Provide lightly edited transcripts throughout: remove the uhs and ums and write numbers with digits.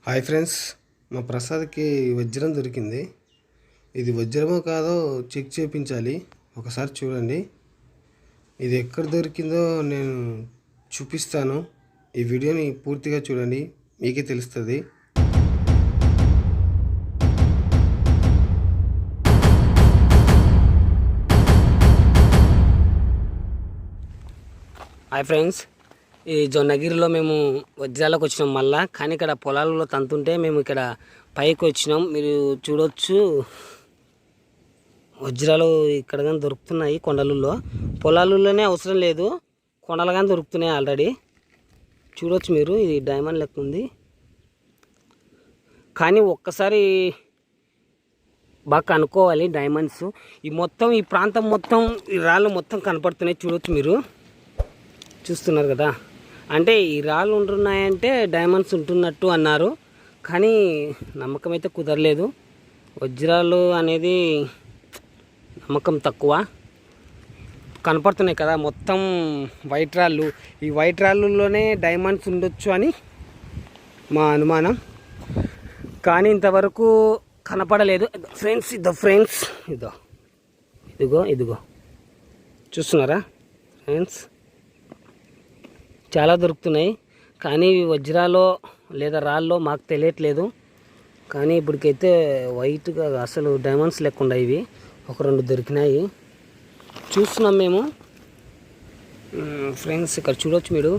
Hi friends, మా ప్రసాద్కి వజ్రం దొరికింది. ఇది వజ్రమో కాదో చెక్ చేయించాలి. ఒకసారి చూడండి. ఇది ఎక్కడ దొరికిందో నేను చూపిస్తాను. ఈ వీడియోని పూర్తిగా చూడండి, మీకే తెలుస్తుంది. హాయ్ ఫ్రెండ్స్, ఈ జొన్నగిరిలో మేము వజ్రాలకు వచ్చినాం మళ్ళా. కానీ ఇక్కడ పొలాలలో తంతుంటే మేము ఇక్కడ పైకి వచ్చినాం. మీరు చూడొచ్చు, వజ్రాలు ఇక్కడ కానీ దొరుకుతున్నాయి కొండలలో. పొలాలలోనే అవసరం లేదు, కొండలు కానీ దొరుకుతున్నాయి ఆల్రెడీ. చూడొచ్చు మీరు, ఇది డైమండ్ లెక్క ఉంది. కానీ ఒక్కసారి బాగా కనుక్కోవాలి డైమండ్స్. ఈ మొత్తం ఈ ప్రాంతం మొత్తం ఈ రాళ్ళు మొత్తం కనపడుతున్నాయి. చూడొచ్చు మీరు, చూస్తున్నారు కదా. అంటే ఈ రాళ్ళు ఉంటున్నాయంటే డైమండ్స్ ఉంటున్నట్టు అన్నారు, కానీ నమ్మకం అయితే కుదరలేదు. వజ్రాలు అనేది నమ్మకం తక్కువ. కనపడుతున్నాయి కదా మొత్తం వైట్ రాళ్ళు. ఈ వైట్ రాళ్ళలోనే డైమండ్స్ ఉండొచ్చు అని మా అనుమానం, కానీ ఇంతవరకు కనపడలేదు. ఫ్రెండ్స్ ఇదిగో చూస్తున్నారా ఫ్రెండ్స్, చాలా దొరుకుతున్నాయి. కానీ వజ్రాలో లేదా రాళ్ళలో మాకు తెలియట్లేదు. కానీ ఇప్పటికైతే వైట్గా అసలు డైమండ్స్ లేకుండా ఇవి ఒక రెండు దొరికినాయి, చూస్తున్నాం మేము. ఫ్రెండ్స్ ఇక్కడ చూడవచ్చు మీరు,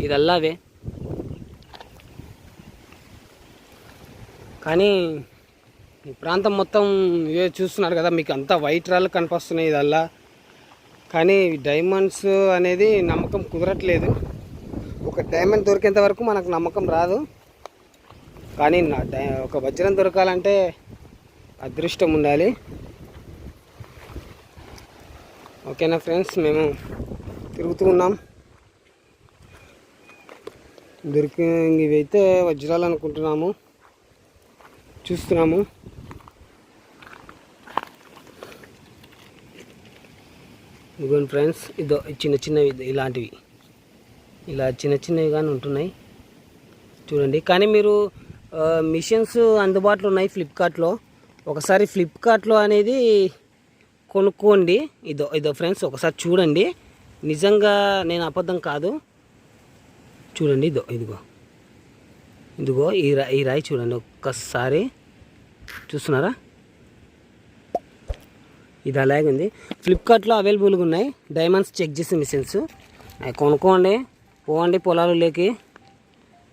ఇది అల్లావే. కానీ ఈ ప్రాంతం మొత్తం ఇవే చూస్తున్నారు కదా, మీకు అంతా వైట్ రాళ్ళు కనిపిస్తున్నాయి ఇదల్లా. కానీ డైమండ్స్ అనేది నమ్మకం కుదరట్లేదు. ఒక డైమండ్ దొరికేంత వరకు మనకు నమ్మకం రాదు. కానీ ఒక వజ్రం దొరకాలంటే అదృష్టం ఉండాలి. ఓకేనా ఫ్రెండ్స్, మేము తిరుగుతూ ఉన్నాం. ఇవైతే వజ్రాలు అనుకుంటున్నాము, చూస్తున్నాము. ఇదిగోండి ఫ్రెండ్స్, ఇదో చిన్నవి ఇలాంటివి, ఇలా చిన్నవి కానీ ఉంటున్నాయి చూడండి. కానీ మీరు మిషన్స్ అందుబాటులో ఉన్నాయి ఫ్లిప్కార్ట్లో. ఒకసారి ఫ్లిప్కార్ట్లో అనేది కొనుక్కోండి. ఇదో ఫ్రెండ్స్, ఒకసారి చూడండి. నిజంగా నేను అబద్ధం కాదు. చూడండి, ఇదిగో ఈ రాయి చూడండి ఒక్కసారి, చూస్తున్నారా. ఇది అలాగే ఉంది. ఫ్లిప్కార్ట్లో అవైలబుల్గా ఉన్నాయి డైమండ్స్ చెక్ చేసే మిషన్స్. అవి కొనుక్కోండి, పోండి పొలాలలోకి,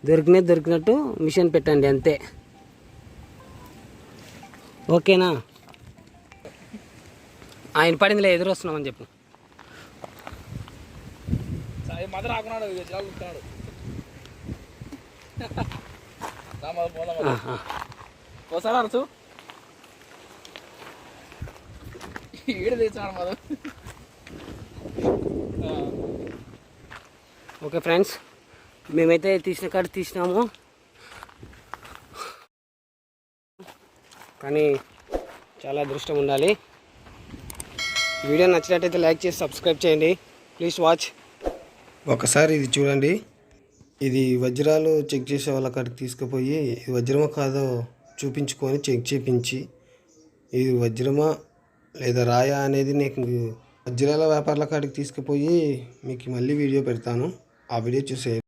దొరికినట్టు మిషన్ పెట్టండి అంతే. ఓకేనా. ఆయన పడిందిలే, ఎదురు వస్తున్నామని చెప్పు. ఓకే ఫ్రెండ్స్, మేమైతే తీసిన కాడ తీసినాము. కానీ చాలా అదృష్టం ఉండాలి. వీడియో నచ్చినట్టయితే లైక్ చేసి సబ్స్క్రైబ్ చేయండి. Please watch. ఒకసారి ఇది చూడండి. ఇది వజ్రాలు చెక్ చేసే వాళ్ళ కాడికి తీసుకుపోయి ఇది వజ్రమా కాదో చూపించుకొని చెక్ చేయించి, ఇది వజ్రమా లేదా రాయా అనేది నీకు వజ్రాల వ్యాపారుల కాడికి తీసుకుపోయి మీకు మళ్ళీ వీడియో పెడతాను. ఆ వీడియో చూసే